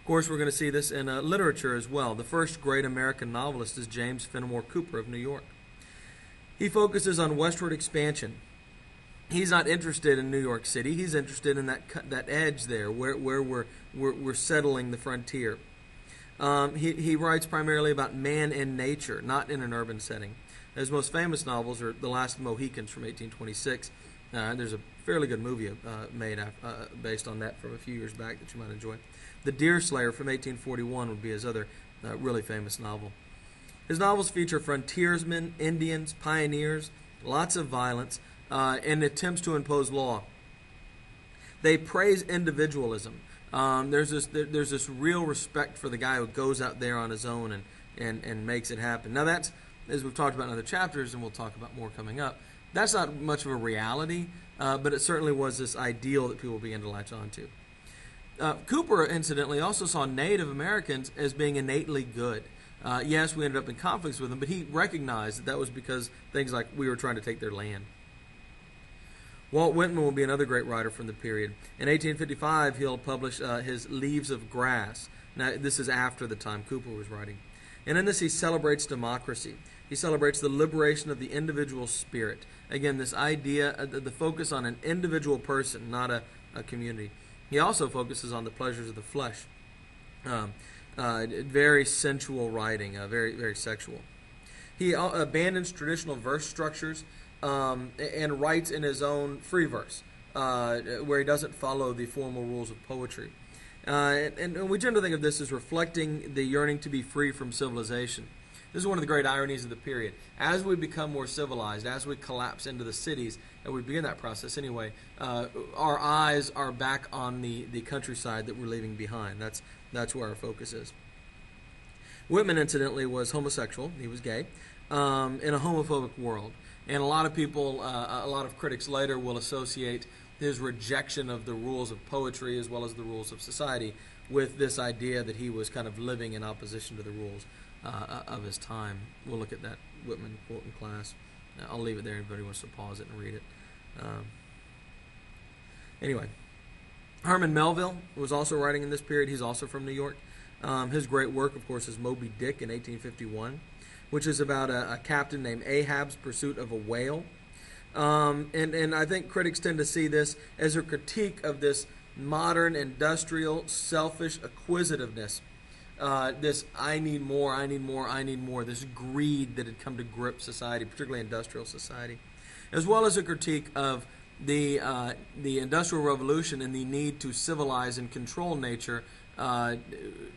course, we're going to see this in literature as well. The first great American novelist is James Fenimore Cooper of New York. He focuses on westward expansion. He's not interested in New York City. He's interested in that edge there, where we're settling the frontier. He writes primarily about man and nature, not in an urban setting. His most famous novels are The Last Mohicans from 1826. There's a fairly good movie made based on that from a few years back that you might enjoy. The Deerslayer from 1841 would be his other really famous novel. His novels feature frontiersmen, Indians, pioneers, lots of violence, and attempts to impose law. They praise individualism. There's this real respect for the guy who goes out there on his own and makes it happen. Now that's, as we've talked about in other chapters, and we'll talk about more coming up, that's not much of a reality, but it certainly was this ideal that people began to latch on to. Cooper, incidentally, also saw Native Americans as being innately good. Yes, we ended up in conflicts with them, but he recognized that was because things like we were trying to take their land. Walt Whitman will be another great writer from the period. In 1855, he'll publish his Leaves of Grass. Now, this is after the time Cooper was writing. And in this, he celebrates democracy. He celebrates the liberation of the individual spirit. Again, this idea, the focus on an individual person, not a community. He also focuses on the pleasures of the flesh. Very sensual writing, very, very sexual. He abandons traditional verse structures and writes in his own free verse, where he doesn't follow the formal rules of poetry. And we tend to think of this as reflecting the yearning to be free from civilization. This is one of the great ironies of the period. As we become more civilized, as we collapse into the cities, and we begin that process anyway, our eyes are back on the countryside that we're leaving behind. That's where our focus is. Whitman, incidentally, was homosexual. He was gay in a homophobic world. And a lot of people, a lot of critics later will associate his rejection of the rules of poetry as well as the rules of society with this idea that he was kind of living in opposition to the rules of his time. We'll look at that Whitman quote in class. I'll leave it there if anybody wants to pause it and read it. Anyway, Herman Melville was also writing in this period. He's also from New York. His great work, of course, is Moby Dick in 1851, which is about a captain named Ahab's pursuit of a whale. And I think critics tend to see this as a critique of this modern, industrial, selfish acquisitiveness. This I need more, I need more, I need more, this greed that had come to grip society, particularly industrial society, as well as a critique of the Industrial Revolution and the need to civilize and control nature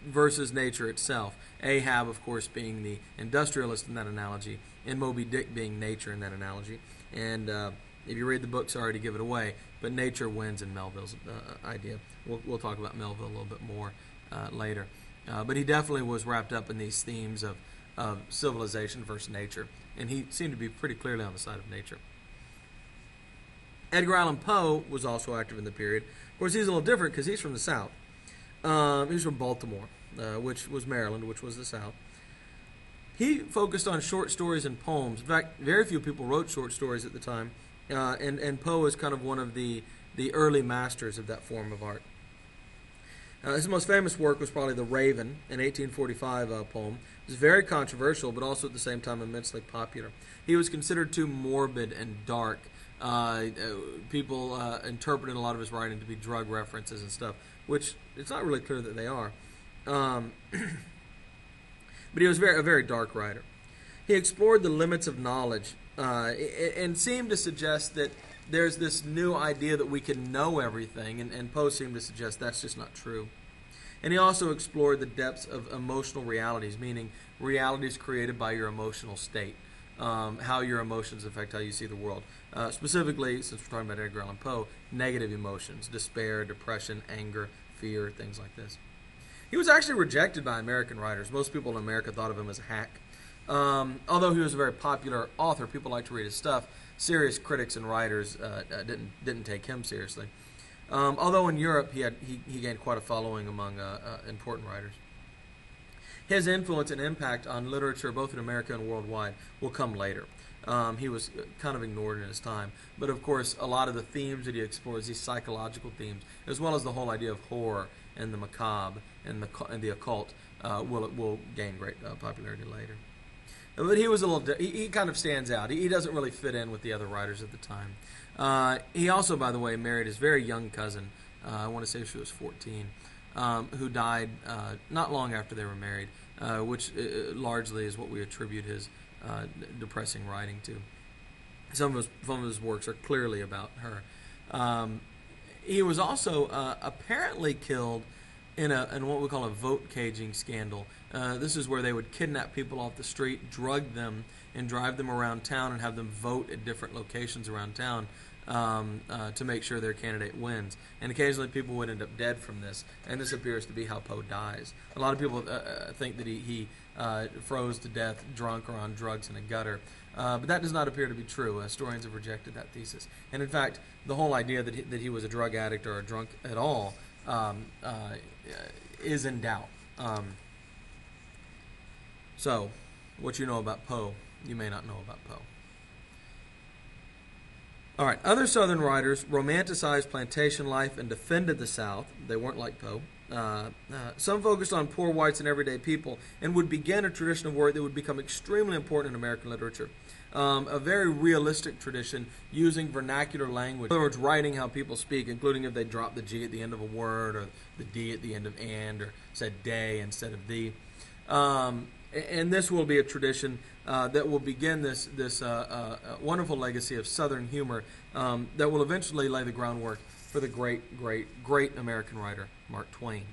versus nature itself. Ahab, of course, being the industrialist in that analogy, and Moby Dick being nature in that analogy. And if you read the book, sorry to give it away, but nature wins in Melville's idea. We'll talk about Melville a little bit more later. But he definitely was wrapped up in these themes of civilization versus nature, and he seemed to be pretty clearly on the side of nature. Edgar Allan Poe was also active in the period. Of course, he's a little different because he's from the South. He's from Baltimore, which was Maryland, which was the South. He focused on short stories and poems. In fact, very few people wrote short stories at the time, and Poe is kind of one of the early masters of that form of art. His most famous work was probably The Raven, an 1845 poem. It was very controversial, but also at the same time immensely popular. He was considered too morbid and dark. People interpreted a lot of his writing to be drug references and stuff, which it's not really clear that they are. But he was a very dark writer. He explored the limits of knowledge and seemed to suggest that there's this new idea that we can know everything, and Poe seemed to suggest that's just not true. And he also explored the depths of emotional realities, meaning realities created by your emotional state, how your emotions affect how you see the world. Specifically, since we're talking about Edgar Allan Poe, negative emotions, despair, depression, anger, fear, things like this. He was actually rejected by American writers. Most people in America thought of him as a hack. Although he was a very popular author, people liked to read his stuff. Serious critics and writers didn't take him seriously. Although in Europe he gained quite a following among important writers. His influence and impact on literature, both in America and worldwide, will come later. He was kind of ignored in his time. But of course, a lot of the themes that he explores, these psychological themes, as well as the whole idea of horror and the macabre, and the occult will gain great popularity later. But he was a little. He kind of stands out. He doesn't really fit in with the other writers at the time. He also, by the way, married his very young cousin. I want to say she was 14, who died not long after they were married, which largely is what we attribute his depressing writing to. Some of his works are clearly about her. He was also apparently killed in what we call a vote caging scandal. This is where they would kidnap people off the street, drug them, and drive them around town and have them vote at different locations around town to make sure their candidate wins. And occasionally people would end up dead from this, and this appears to be how Poe dies. A lot of people think that he froze to death drunk or on drugs in a gutter. But that does not appear to be true. Historians have rejected that thesis. And in fact, the whole idea that he was a drug addict or a drunk at all is in doubt. So, what you know about Poe, you may not know about Poe. All right, other Southern writers romanticized plantation life and defended the South. They weren't like Poe. Some focused on poor whites and everyday people and would begin a tradition of work that would become extremely important in American literature. A very realistic tradition using vernacular language. In other words, writing how people speak, including if they drop the G at the end of a word or the D at the end of and or said day instead of thee. And this will be a tradition that will begin this wonderful legacy of Southern humor that will eventually lay the groundwork for the great American writer, Mark Twain.